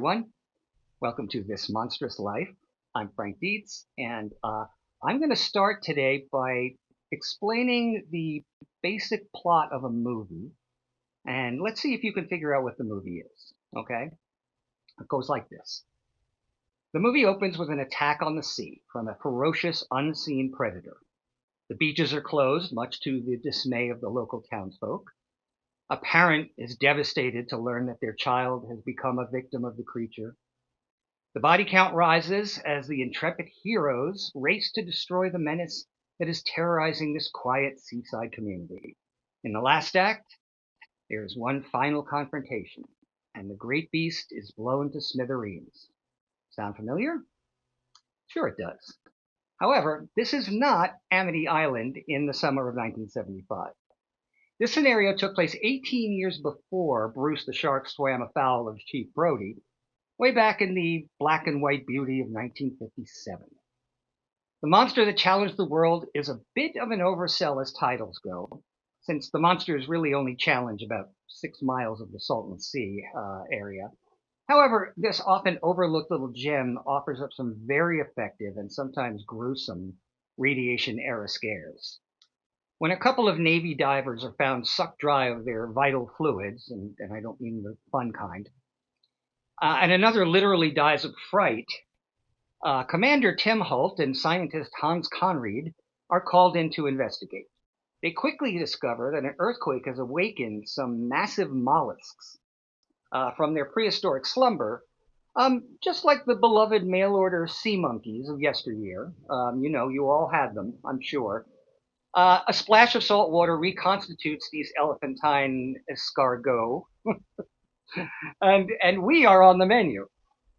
everyone. Welcome to This Monstrous Life. I'm Frank Dietz, and I'm going to start today by explaining the basic plot of a movie, and let's see if you can figure out what the movie is. Okay? It goes like this. The movie opens with an attack on the sea from a ferocious, unseen predator. The beaches are closed, much to the dismay of the local townsfolk. A parent is devastated to learn that their child has become a victim of the creature. The body count rises as the intrepid heroes race to destroy the menace that is terrorizing this quiet seaside community. In the last act, there is one final confrontation, and the great beast is blown to smithereens. Sound familiar? Sure it does. However, this is not Amity Island in the summer of 1975. This scenario took place 18 years before Bruce the Shark swam afoul of Chief Brody, way back in the black and white beauty of 1957. The monster that challenged the world is a bit of an oversell as titles go, since the monsters really only challenge about 6 miles of the Salton Sea area. However, this often overlooked little gem offers up some very effective and sometimes gruesome radiation-era scares. When a couple of Navy divers are found sucked dry of their vital fluids, and I don't mean the fun kind, and another literally dies of fright, Commander Tim Holt and scientist Hans Conried are called in to investigate. They quickly discover that an earthquake has awakened some massive mollusks from their prehistoric slumber, just like the beloved mail-order sea monkeys of yesteryear. You all had them, I'm sure. A splash of salt water reconstitutes these elephantine escargots, and we are on the menu.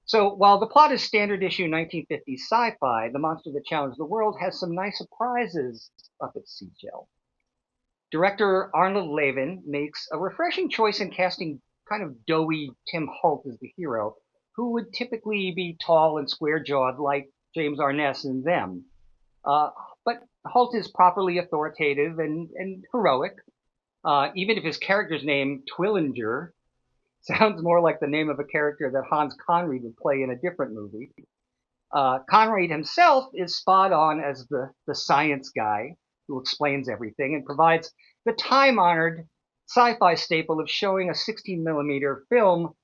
So while the plot is standard issue 1950s sci-fi, The Monster That Challenged the World has some nice surprises up its seashell. Director Arnold Levin makes a refreshing choice in casting kind of doughy Tim Holt as the hero, who would typically be tall and square-jawed like James Arness and them. But Holt is properly authoritative and heroic, even if his character's name, Twillinger, sounds more like the name of a character that Hans Conried would play in a different movie. Conried himself is spot on as the science guy who explains everything and provides the time-honored sci-fi staple of showing a 16mm film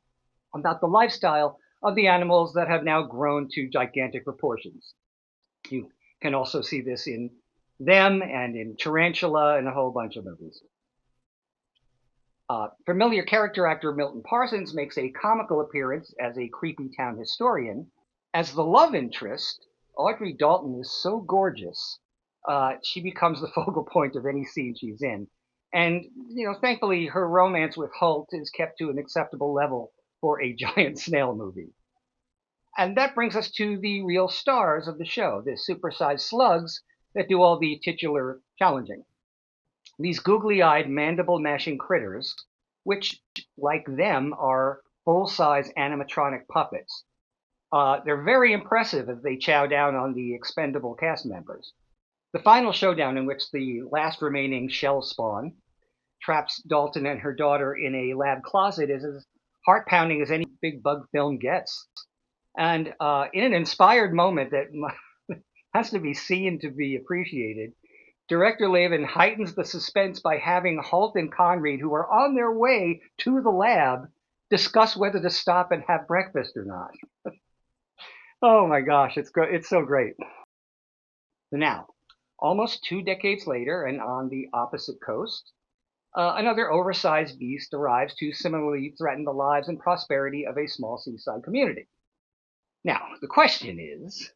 about the lifestyle of the animals that have now grown to gigantic proportions. You can also see this in Them and in Tarantula and a whole bunch of movies. Familiar character actor Milton Parsons makes a comical appearance as a creepy town historian. As the love interest, Audrey Dalton is so gorgeous, she becomes the focal point of any scene she's in. And, thankfully, her romance with Holt is kept to an acceptable level for a giant snail movie. And that brings us to the real stars of the show, the supersized slugs that do all the titular challenging. These googly-eyed, mandible-mashing critters, which, like them, are full-size animatronic puppets. They're very impressive as they chow down on the expendable cast members. The final showdown, in which the last remaining shell spawn traps Dalton and her daughter in a lab closet, is as heart-pounding as any big bug film gets. And in an inspired moment that has to be seen to be appreciated, Director Levin heightens the suspense by having Holt and Conried, who are on their way to the lab, discuss whether to stop and have breakfast or not. Oh my gosh, it's so great. Now, almost 2 decades later, and on the opposite coast, another oversized beast arrives to similarly threaten the lives and prosperity of a small seaside community. Now, the question is,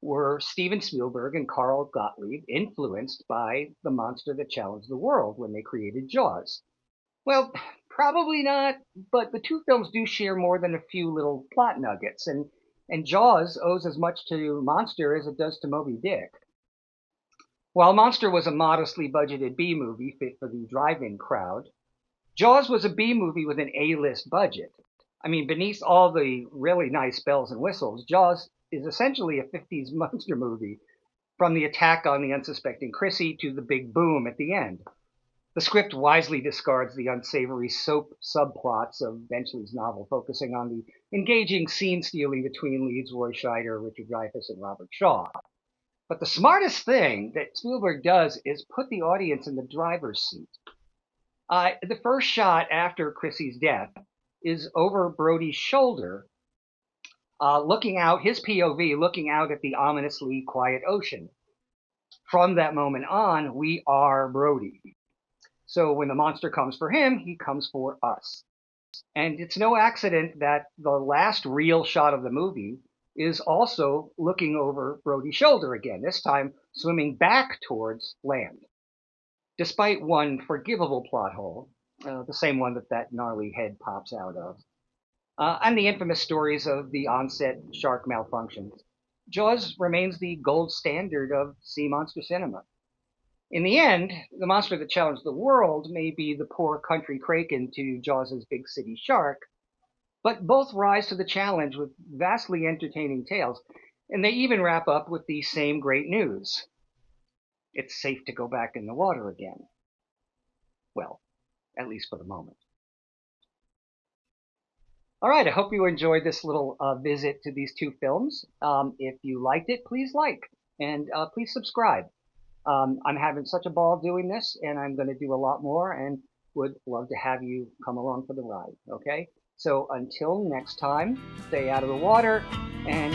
were Steven Spielberg and Carl Gottlieb influenced by The Monster That Challenged the World when they created Jaws? Well, probably not, but the two films do share more than a few little plot nuggets, and Jaws owes as much to Monster as it does to Moby Dick. While Monster was a modestly budgeted B-movie fit for the drive-in crowd, Jaws was a B-movie with an A-list budget. I mean, beneath all the really nice bells and whistles, Jaws is essentially a 50s monster movie, from the attack on the unsuspecting Chrissy to the big boom at the end. The script wisely discards the unsavory soap subplots of Benchley's novel, focusing on the engaging scene stealing between leads Roy Scheider, Richard Dreyfuss, and Robert Shaw. But the smartest thing that Spielberg does is put the audience in the driver's seat. The first shot after Chrissy's death is over Brody's shoulder, looking out, his POV, looking out at the ominously quiet ocean. From that moment on, we are Brody. So when the monster comes for him, he comes for us. And it's no accident that the last real shot of the movie is also looking over Brody's shoulder again, this time swimming back towards land. Despite one forgivable plot hole, the same one that gnarly head pops out of, and the infamous stories of the onset shark malfunctions, Jaws remains the gold standard of sea monster cinema. In the end, the monster that challenged the world may be the poor country kraken to Jaws' big city shark, but both rise to the challenge with vastly entertaining tales, and they even wrap up with the same great news. It's safe to go back in the water again. Well, at least for the moment. All right, I hope you enjoyed this little visit to these two films. If you liked it, please like, and please subscribe. I'm having such a ball doing this, and I'm going to do a lot more, and would love to have you come along for the ride, okay? So until next time, stay out of the water, and